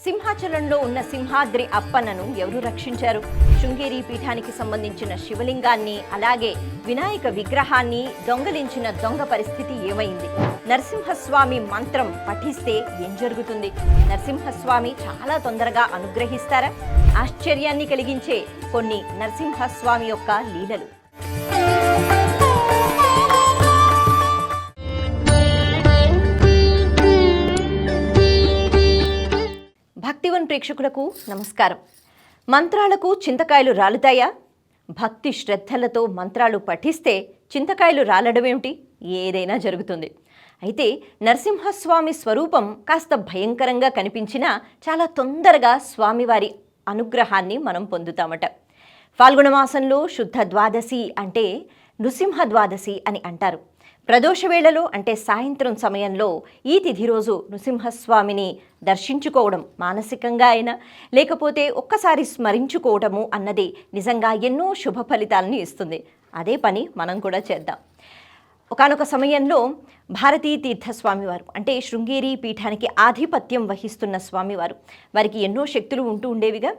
సింహాచలంలో ఉన్న సింహాద్రి అప్పన్నను ఎవరు రక్షించారు? శృంగేరి పీఠానికి సంబంధించిన శివలింగాన్ని అలాగే వినాయక విగ్రహాన్ని దొంగలించిన దొంగ పరిస్థితి ఏమైంది? నరసింహస్వామి మంత్రం పఠిస్తే ఏం జరుగుతుంది? నరసింహస్వామి చాలా తొందరగా అనుగ్రహిస్తారా? ఆశ్చర్యాన్ని కలిగించే కొన్ని నరసింహస్వామి యొక్క లీలలు. భక్తివన్ ప్రేక్షకులకు నమస్కారం. మంత్రాలకు చింతకాయలు రాలుతాయా? భక్తి శ్రద్ధలతో మంత్రాలు పఠిస్తే చింతకాయలు రాలడమేమిటి? ఏదైనా జరుగుతుంది. అయితే నరసింహస్వామి స్వరూపం కాస్త భయంకరంగా కనిపించినా చాలా తొందరగా స్వామివారి అనుగ్రహాన్ని మనం పొందుతామట. ఫాల్గుణ మాసంలో శుద్ధ ద్వాదశి అంటే నృసింహ ద్వాదశి అని అంటారు. ప్రదోష వేళలో అంటే సాయంత్రం సమయంలో ఈ తిథి రోజు నృసింహస్వామిని దర్శించుకోవడం మానసికంగా అయినా లేకపోతే ఒక్కసారి స్మరించుకోవడము అన్నది నిజంగా ఎన్నో శుభ ఫలితాలను ఇస్తుంది. అదే పని మనం కూడా చేద్దాం. ఒకానొక సమయంలో భారతీ తీర్థస్వామివారు అంటే శృంగేరి పీఠానికి ఆధిపత్యం వహిస్తున్న స్వామివారు, వారికి ఎన్నో శక్తులు ఉంటూ ఉండేవిగా,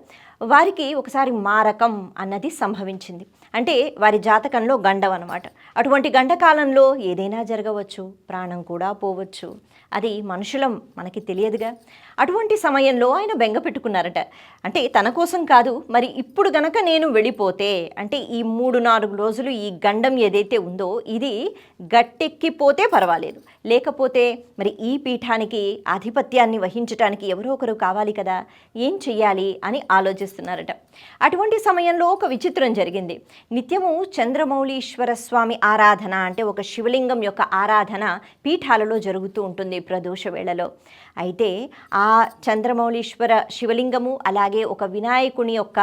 వారికి ఒకసారి మారకం అన్నది సంభవించింది. అంటే వారి జాతకంలో గండం అన్నమాట. అటువంటి గండకాలంలో ఏదైనా జరగవచ్చు, ప్రాణం కూడా పోవచ్చు. అది మనుషులం, మనకి తెలియదుగా. అటువంటి సమయంలో ఆయన బెంగ పెట్టుకున్నారట. అంటే తన కోసం కాదు, మరి ఇప్పుడు గనక నేను వెళ్ళిపోతే అంటే ఈ 3-4 రోజులు ఈ గండం ఏదైతే ఉందో ఇది గట్టెక్కిపోతే పర్వాలేదు, లేకపోతే మరి ఈ పీఠానికి ఆధిపత్యాన్ని వహించడానికి ఎవరో ఒకరు కావాలి కదా, ఏం చెయ్యాలి అని ఆలోచిస్తున్నారట. అటువంటి సమయంలో ఒక విచిత్రం జరిగింది. నిత్యము చంద్రమౌళీశ్వర స్వామి ఆరాధన అంటే ఒక శివలింగం యొక్క ఆరాధన పీఠాలలో జరుగుతూ ఉంటుంది ప్రదోష వేళలో. అయితే ఆ చంద్రమౌళీశ్వర శివలింగము అలాగే ఒక వినాయకుని యొక్క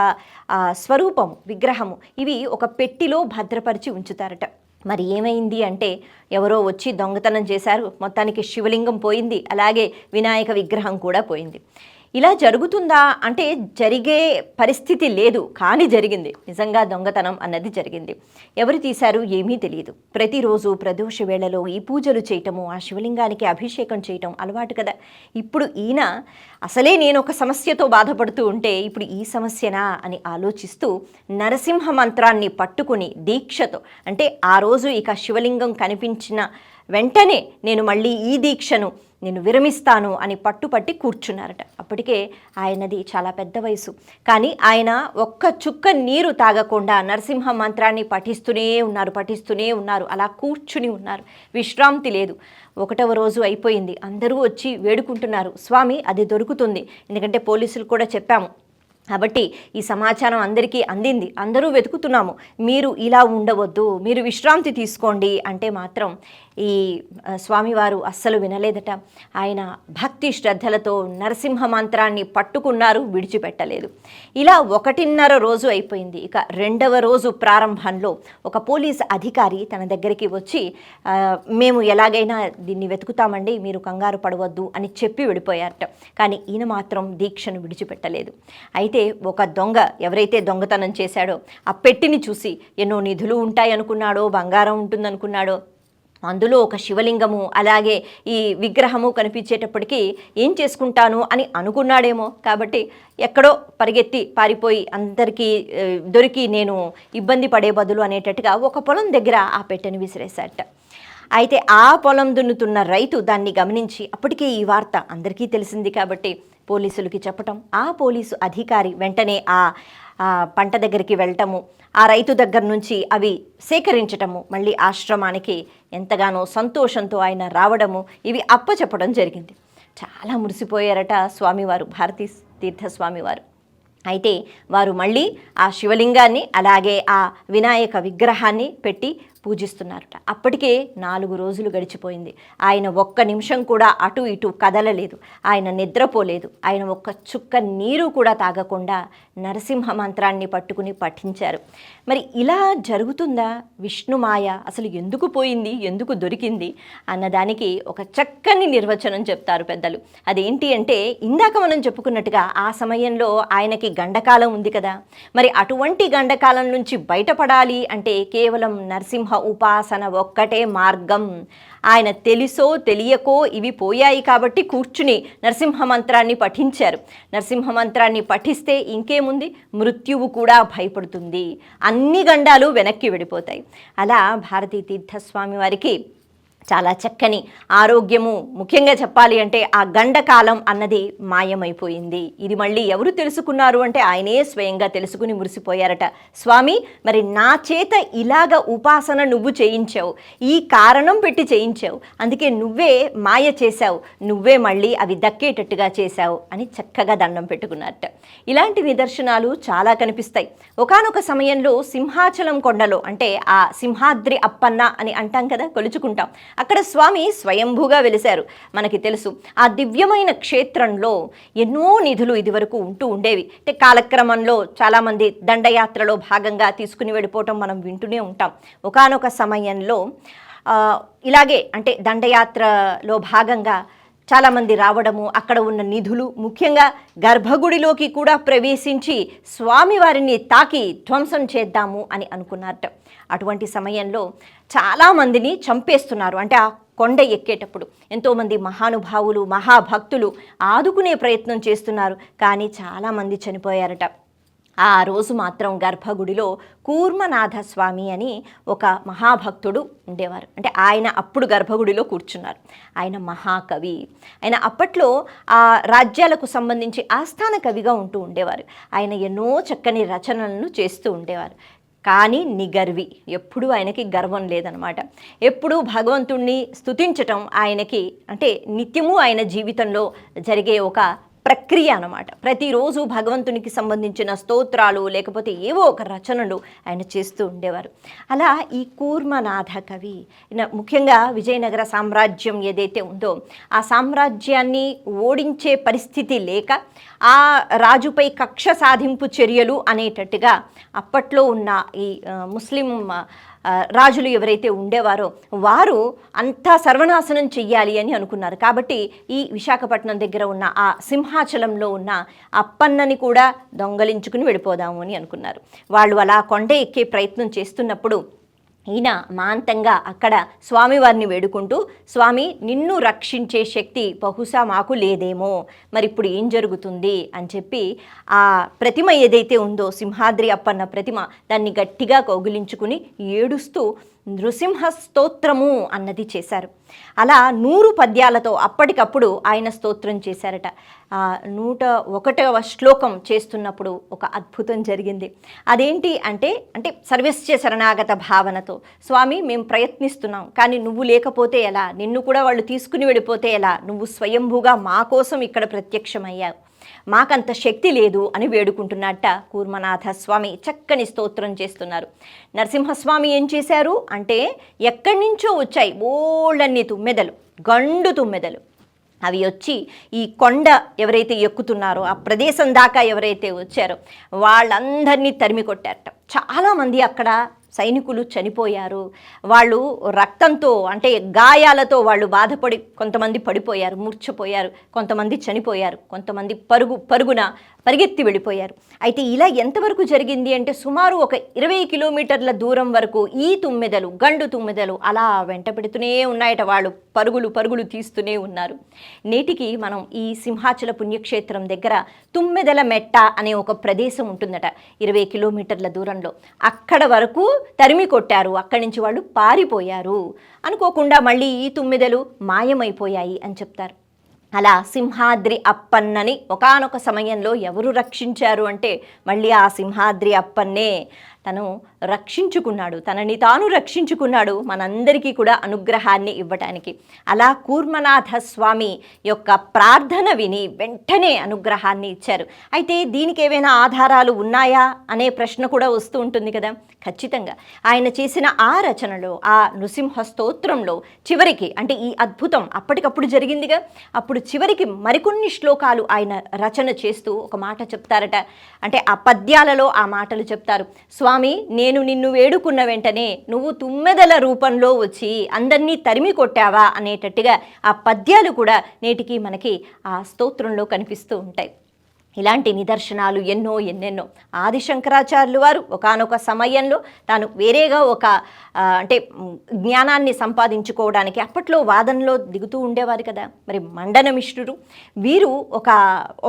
స్వరూపము విగ్రహము ఇవి ఒక పెట్టిలో భద్రపరిచి ఉంచుతారట. మరి ఏమైంది అంటే ఎవరో వచ్చి దొంగతనం చేశారు, మొత్తానికి శివలింగం పోయింది, అలాగే వినాయక విగ్రహం కూడా పోయింది. ఇలా జరుగుతుందా అంటే జరిగే పరిస్థితి లేదు, కానీ జరిగింది. నిజంగా దొంగతనం అన్నది జరిగింది. ఎవరు తీశారు ఏమీ తెలియదు. ప్రతిరోజు ప్రదోష వేళలో ఈ పూజలు చేయటము, ఆ శివలింగానికి అభిషేకం చేయటం అలవాటు కదా. ఇప్పుడు ఈయన అసలే నేను ఒక సమస్యతో బాధపడుతూ ఉంటే ఇప్పుడు ఈ సమస్యనా అని ఆలోచిస్తూ నరసింహ మంత్రాన్ని పట్టుకుని దీక్షతో, అంటే ఆ రోజు ఇక శివలింగం కనిపించిన వెంటనే నేను మళ్ళీ ఈ దీక్షను నేను విరమిస్తాను అని పట్టుపట్టి కూర్చున్నారట. అప్పటికే ఆయనది చాలా పెద్ద వయసు, కానీ ఆయన ఒక్క చుక్క నీరు తాగకుండా నరసింహ మంత్రాన్ని పఠిస్తూనే ఉన్నారు. అలా కూర్చుని ఉన్నారు, విశ్రాంతి లేదు. 1వ రోజు అయిపోయింది, అందరూ వచ్చి వేడుకుంటున్నారు, స్వామి అది దొరుకుతుంది, ఎందుకంటే పోలీసులు కూడా చెప్పాము కాబట్టి ఈ సమాచారం అందరికీ అందింది, అందరూ వెతుకుతున్నాము, మీరు ఇలా ఉండవద్దు, మీరు విశ్రాంతి తీసుకోండి అంటే మాత్రం ఈ స్వామివారు అస్సలు వినలేదట. ఆయన భక్తి శ్రద్ధలతో నరసింహ మంత్రాన్ని పట్టుకున్నారు, విడిచిపెట్టలేదు. ఇలా 1.5 రోజు అయిపోయింది. ఇక 2వ రోజు ప్రారంభంలో ఒక పోలీస్ అధికారి తన దగ్గరికి వచ్చి మేము ఎలాగైనా దీన్ని వెతుకుతామండి, మీరు కంగారు పడవద్దు అని చెప్పి వెళ్ళిపోయారట. కానీ ఈయన మాత్రం దీక్షను విడిచిపెట్టలేదు. అయితే ఒక దొంగ ఎవరైతే దొంగతనం చేశాడో ఆ పెట్టిని చూసి ఎన్నో నిధులు ఉంటాయనుకున్నాడో, బంగారం ఉంటుందనుకున్నాడో, అందులో ఒక శివలింగము అలాగే ఈ విగ్రహము కనిపించేటప్పటికీ ఏం చేసుకుంటాను అని అనుకున్నాడేమో. కాబట్టి ఎక్కడో పరిగెత్తి పారిపోయి అందరికీ దొరికి నేను ఇబ్బంది పడే బదులు అనేటట్టుగా ఒక పొలం దగ్గర ఆ పెట్టెని విసిరేశాట. అయితే ఆ పొలం దున్నుతున్న రైతు దాన్ని గమనించి, అప్పటికే ఈ వార్త అందరికీ తెలిసింది కాబట్టి పోలీసులకి చెప్పటం, ఆ పోలీసు అధికారి వెంటనే ఆ పంట దగ్గరికి వెళ్ళటము, ఆ రైతు దగ్గర నుంచి అవి సేకరించటము, మళ్ళీ ఆశ్రమానికి ఎంతగానో సంతోషంతో ఆయన రావడము, ఇవి అప్పచెప్పడం జరిగింది. చాలా మురిసిపోయారట స్వామివారు, భారతీ తీర్థస్వామివారు. అయితే వారు మళ్ళీ ఆ శివలింగాన్ని అలాగే ఆ వినాయక విగ్రహాన్ని పెట్టి పూజిస్తున్నారట. అప్పటికే 4 రోజులు గడిచిపోయింది. ఆయన ఒక్క నిమిషం కూడా అటు ఇటు కదలలేదు, ఆయన నిద్రపోలేదు, ఆయన ఒక్క చుక్క నీరు కూడా తాగకుండా నరసింహ మంత్రాన్ని పట్టుకుని పఠించారు. మరి ఇలా జరుగుతుందా? విష్ణుమాయ అసలు ఎందుకు పోయింది, ఎందుకు దొరికింది అన్నదానికి ఒక చక్కని నిర్వచనం చెప్తారు పెద్దలు. అదేంటి అంటే, ఇందాక మనం చెప్పుకున్నట్టుగా ఆ సమయంలో ఆయనకి గండకాలం ఉంది కదా. మరి అటువంటి గండకాలం నుంచి బయటపడాలి అంటే కేవలం నరసింహ ఉపాసన ఒక్కటే మార్గం. ఆయన తెలుసో తెలియకో ఇవి పోయాయి కాబట్టి కూర్చుని నరసింహ మంత్రాన్ని పఠించారు. నరసింహ మంత్రాన్ని పఠిస్తే ఇంకేముంది, మృత్యువు కూడా భయపడుతుంది, అన్ని గండాలు వెనక్కి వెళ్ళిపోతాయి. అలా భారతీ తీర్థస్వామి వారికి చాలా చక్కని ఆరోగ్యము, ముఖ్యంగా చెప్పాలి అంటే ఆ గండకాలం అన్నది మాయమైపోయింది. ఇది మళ్ళీ ఎవరు తెలుసుకున్నారు అంటే ఆయనే స్వయంగా తెలుసుకుని మురిసిపోయారట. స్వామి, మరి నా చేత ఇలాగ ఉపాసన నువ్వు చేయించావు, ఈ కారణం పెట్టి చేయించావు, అందుకే నువ్వే మాయ చేశావు, నువ్వే మళ్ళీ అవి దక్కేటట్టుగా చేశావు అని చక్కగా దండం పెట్టుకున్నారట. ఇలాంటి నిదర్శనాలు చాలా కనిపిస్తాయి. ఒకానొక సమయంలో సింహాచలం కొండలో, అంటే ఆ సింహాద్రి అప్పన్న అని అంటాం కదా, కొలుచుకుంటాం, అక్కడ స్వామి స్వయంభూగా వెలిశారు. మనకి తెలుసు ఆ దివ్యమైన క్షేత్రంలో ఎన్నో నిధులు ఇదివరకు ఉంటూ ఉండేవి. అంటే కాలక్రమంలో చాలామంది దండయాత్రలో భాగంగా తీసుకుని వెళ్ళిపోవటం మనం వింటూనే ఉంటాం. ఒకానొక సమయంలో ఇలాగే అంటే దండయాత్రలో భాగంగా చాలామంది రావడము, అక్కడ ఉన్న నిధులు, ముఖ్యంగా గర్భగుడిలోకి కూడా ప్రవేశించి స్వామివారిని తాకి ధ్వంసం చేద్దాము అని అనుకున్నారట. అటువంటి సమయంలో చాలామందిని చంపేస్తున్నారు. అంటే ఆ కొండ ఎక్కేటప్పుడు ఎంతోమంది మహానుభావులు, మహాభక్తులు ఆదుకునే ప్రయత్నం చేస్తున్నారు, కానీ చాలామంది చనిపోయారట. ఆ రోజు మాత్రం గర్భగుడిలో కూర్మనాథ స్వామి అని ఒక మహాభక్తుడు ఉండేవారు. అంటే ఆయన అప్పుడు గర్భగుడిలో కూర్చున్నారు. ఆయన మహాకవి. ఆయన అప్పట్లో ఆ రాజ్యాలకు సంబంధించి ఆస్థాన కవిగా ఉంటూ ఉండేవారు. ఆయన ఎన్నో చక్కని రచనలను చేస్తూ ఉండేవారు. కానీ నిగర్వి, ఎప్పుడూ ఆయనకి గర్వం లేదనమాట. ఎప్పుడూ భగవంతుణ్ణి స్తుతించటం ఆయనకి అంటే నిత్యము ఆయన జీవితంలో జరిగే ఒక ప్రక్రియ అన్నమాట. ప్రతిరోజు భగవంతునికి సంబంధించిన స్తోత్రాలు లేకపోతే ఏవో ఒక రచనలు ఆయన చేస్తూ ఉండేవారు. అలా ఈ కూర్మనాథ కవి ముఖ్యంగా విజయనగర సామ్రాజ్యం ఏదైతే ఉందో ఆ సామ్రాజ్యాన్ని ఓడించే పరిస్థితి లేక ఆ రాజుపై కక్ష సాధింపు చర్యలు అనేటట్టుగా అప్పట్లో ఉన్న ఈ ముస్లిం రాజులు ఎవరైతే ఉండేవారో వారు అంతా సర్వనాశనం చెయ్యాలి అని అనుకున్నారు. కాబట్టి ఈ విశాఖపట్నం దగ్గర ఉన్న ఆ సింహాచలంలో ఉన్న అప్పన్నని కూడా దొంగలించుకుని వెళ్ళిపోదాము అని అనుకున్నారు. వాళ్ళు అలా కొండ ఎక్కే ప్రయత్నం చేస్తున్నప్పుడు ఈయన మాంతంగా అక్కడ స్వామివారిని వేడుకుంటూ, స్వామి, నిన్ను రక్షించే శక్తి బహుశా మాకు లేదేమో, మరి ఇప్పుడు ఏం జరుగుతుంది అని చెప్పి ఆ ప్రతిమ ఏదైతే ఉందో సింహాద్రి అప్పన్న ప్రతిమ, దాన్ని గట్టిగా కౌగిలించుకుని ఏడుస్తూ నృసింహ స్తోత్రము అన్నది చేశారు. అలా 100 పద్యాలతో అప్పటికప్పుడు ఆయన స్తోత్రం చేశారట. 101వ శ్లోకం చేస్తున్నప్పుడు ఒక అద్భుతం జరిగింది. అదేంటి అంటే సర్వస్య శరణాగత భావనతో, స్వామి మేము ప్రయత్నిస్తున్నాం, కానీ నువ్వు లేకపోతే ఎలా, నిన్ను కూడా వాళ్ళు తీసుకుని వెళ్ళిపోతే ఎలా, నువ్వు స్వయంభూగా మా కోసం ఇక్కడ ప్రత్యక్షమయ్యావు, మాకంత శక్తి లేదు అని వేడుకుంటున్నట్ట కూర్మనాథ స్వామి చక్కని స్తోత్రం చేస్తున్నారు. నరసింహస్వామి ఏం చేశారు అంటే ఎక్కడి నుంచో వచ్చాయి బోళ్ళన్ని తుమ్మెదలు, గండు తుమ్మెదలు. అవి వచ్చి ఈ కొండ ఎవరైతే ఎక్కుతున్నారో ఆ ప్రదేశం దాకా ఎవరైతే వచ్చారో వాళ్ళందరినీ తరిమి కొట్టారట. చాలామంది అక్కడ సైనికులు చనిపోయారు. వాళ్ళు రక్తంతో అంటే గాయాలతో వాళ్ళు బాధపడి కొంతమంది పడిపోయారు, మూర్ఛపోయారు, కొంతమంది చనిపోయారు, కొంతమంది పరుగున పరిగెత్తి వెళ్ళిపోయారు. అయితే ఇలా ఎంతవరకు జరిగింది అంటే సుమారు ఒక 20 కిలోమీటర్ల దూరం వరకు ఈ తుమ్మెదలు, గండు తుమ్మెదలు అలా వెంట పెడుతూనే ఉన్నాయట. వాళ్ళు పరుగులు తీస్తూనే ఉన్నారు. నేటికి మనం ఈ సింహాచల పుణ్యక్షేత్రం దగ్గర తుమ్మెదల మెట్ట అనే ఒక ప్రదేశం ఉంటుందట, 20 కిలోమీటర్ల దూరంలో. అక్కడ వరకు తరిమి కొట్టారు, అక్కడి నుంచి వాళ్ళు పారిపోయారు. అనుకోకుండా మళ్ళీ ఈ తుమ్మెదలు మాయమైపోయాయి అని చెప్తారు. అలా సింహాద్రి అప్పన్నని ఒకానొక సమయంలో ఎవరు రక్షించారు అంటే మళ్ళీ ఆ సింహాద్రి అప్పన్నే తను రక్షించుకున్నాడు, తనని తాను రక్షించుకున్నాడు మనందరికీ కూడా అనుగ్రహాన్ని ఇవ్వటానికి. అలా కూర్మనాథ స్వామి యొక్క ప్రార్థన విని వెంటనే అనుగ్రహాన్ని ఇచ్చారు. అయితే దీనికి ఏవైనా ఆధారాలు ఉన్నాయా అనే ప్రశ్న కూడా వస్తూ ఉంటుంది కదా. ఖచ్చితంగా ఆయన చేసిన ఆ రచనలో, ఆ నృసింహ స్తోత్రంలో చివరికి అంటే ఈ అద్భుతం అప్పటికప్పుడు జరిగిందిగా, అప్పుడు చివరికి మరికొన్ని శ్లోకాలు ఆయన రచన చేస్తూ ఒక మాట చెప్తారట. అంటే ఆ పద్యాలలో ఆ మాటలు చెప్తారు. స్వామి, నేను నిన్ను వేడుకున్న వెంటనే నువ్వు తుమ్మెదల రూపంలో వచ్చి అందరినీ తరిమి కొట్టావా అనేటట్టుగా ఆ పద్యాలు కూడా నేటికి మనకి ఆ స్తోత్రంలో కనిపిస్తూ ఉంటాయి. ఇలాంటి నిదర్శనాలు ఎన్నెన్నో. ఆది శంకరాచార్యులు వారు ఒకానొక సమయంలో తాను వేరేగా ఒక జ్ఞానాన్ని సంపాదించుకోవడానికి అప్పట్లో వాదనలో దిగుతూ ఉండేవారు కదా. మరి మండన మిశ్రుడు వీరు ఒక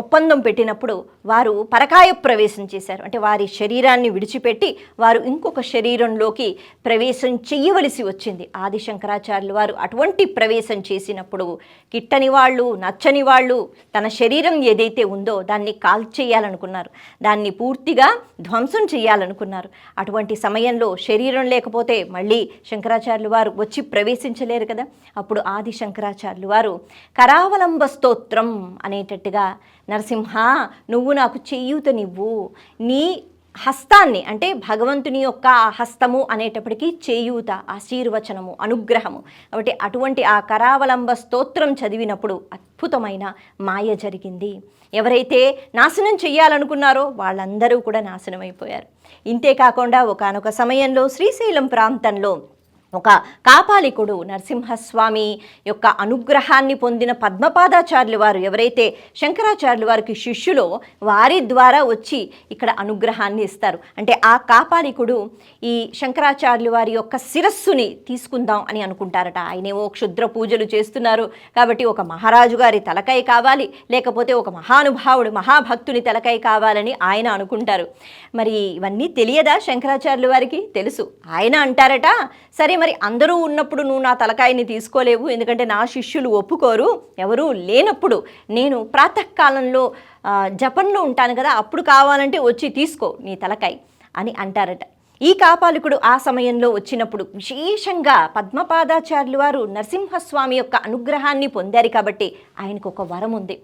ఒప్పందం పెట్టినప్పుడు వారు పరకాయ ప్రవేశం చేశారు. అంటే వారి శరీరాన్ని విడిచిపెట్టి వారు ఇంకొక శరీరంలోకి ప్రవేశం చెయ్యవలసి వచ్చింది. ఆది శంకరాచార్యులు వారు అటువంటి ప్రవేశం చేసినప్పుడు కిట్టని వాళ్ళు, నచ్చని వాళ్ళు తన శరీరం ఏదైతే ఉందో దాన్ని కాల్చేయాలనుకున్నారు, దాన్ని పూర్తిగా ధ్వంసం చేయాలనుకున్నారు. అటువంటి సమయంలో శరీరం లేకపోతే మళ్ళీ శంకరాచార్యులు వారు వచ్చి ప్రవేశించలేరు కదా. అప్పుడు ఆది శంకరాచార్యులు వారు కరావలంబ స్తోత్రం అనేటట్టుగా, నరసింహ నువ్వు నాకు చేయూతనివ్వు, నీ హస్తాన్ని అంటే భగవంతుని యొక్క హస్తము అనేటప్పటికీ చేయూత, ఆశీర్వచనము, అనుగ్రహము. కాబట్టి అటువంటి ఆ కరావలంబ స్తోత్రం చదివినప్పుడు అద్భుతమైన మాయ జరిగింది. ఎవరైతే నాశనం చెయ్యాలనుకున్నారో వాళ్ళందరూ కూడా నాశనం అయిపోయారు. ఇంతేకాకుండా ఒకానొక సమయంలో శ్రీశైలం ప్రాంతంలో ఒక కాపాలికుడు నరసింహస్వామి యొక్క అనుగ్రహాన్ని పొందిన పద్మపాదాచార్యులు వారు ఎవరైతే శంకరాచార్యులు వారికి శిష్యులో వారి ద్వారా వచ్చి ఇక్కడ అనుగ్రహాన్ని ఇస్తారు. అంటే ఆ కాపాలికుడు ఈ శంకరాచార్యులు వారి యొక్క శిరస్సుని తీసుకుందాం అని అనుకుంటారట. ఆయనేమో క్షుద్ర పూజలు చేస్తున్నారు కాబట్టి ఒక మహారాజు గారి తలకాయ కావాలి, లేకపోతే ఒక మహానుభావుడు మహాభక్తుని తలకాయ కావాలని ఆయన అనుకుంటారు. మరి ఇవన్నీ తెలియదా శంకరాచార్యులు వారికి? తెలుసు. ఆయన అంటారట, సరే మరి అందరూ ఉన్నప్పుడు నువ్వు నా తలకాయని తీసుకోలేవు, ఎందుకంటే నా శిష్యులు ఒప్పుకోరు, ఎవరూ లేనప్పుడు నేను ప్రాతకాలంలో జపంలో ఉంటాను కదా, అప్పుడు కావాలంటే వచ్చి తీసుకో నీ తలకాయ అని అంటారట. ఈ కాపాలికుడు ఆ సమయంలో వచ్చినప్పుడు విశేషంగా పద్మపాదాచార్యులు వారు నరసింహస్వామి యొక్క అనుగ్రహాన్ని పొందారు కాబట్టి ఆయనకు ఒక వరం ఉంది.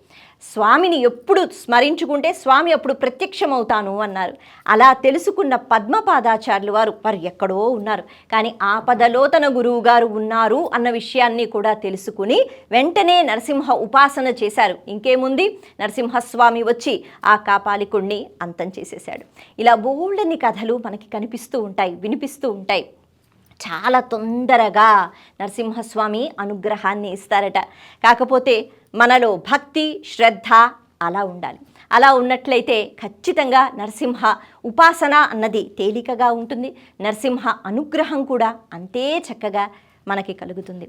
స్వామిని ఎప్పుడు స్మరించుకుంటే స్వామి అప్పుడు ప్రత్యక్షమవుతాను అన్నారు. అలా తెలుసుకున్న పద్మపాదాచార్యులు వారు ఎక్కడో ఉన్నారు, కానీ ఆపదలో తన గురువు గారు ఉన్నారు అన్న విషయాన్ని కూడా తెలుసుకుని వెంటనే నరసింహ ఉపాసన చేశారు. ఇంకేముంది, నరసింహస్వామి వచ్చి ఆ కాపాలికుడిని అంతం చేసేశాడు. ఇలా బోల్డని కథలు మనకి కనిపిస్తూ ఉంటాయి, వినిపిస్తూ ఉంటాయి. చాలా తొందరగా నరసింహస్వామి అనుగ్రహాన్ని ఇస్తారట. కాకపోతే మనలో భక్తి, శ్రద్ధ అలా ఉండాలి. అలా ఉన్నట్లయితే ఖచ్చితంగా నరసింహ ఉపాసన అన్నది తేలికగా ఉంటుంది, నరసింహ అనుగ్రహం కూడా అంతే చక్కగా మనకి కలుగుతుంది.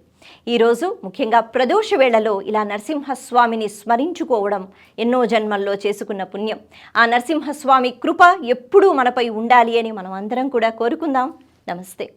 ఈరోజు ముఖ్యంగా ప్రదోష వేళలో ఇలా నరసింహస్వామిని స్మరించుకోవడం ఎన్నో జన్మల్లో చేసుకున్న పుణ్యం. ఆ నరసింహస్వామి కృప ఎప్పుడూ మనపై ఉండాలి అని మనం అందరం కూడా కోరుకుందాం. నమస్తే.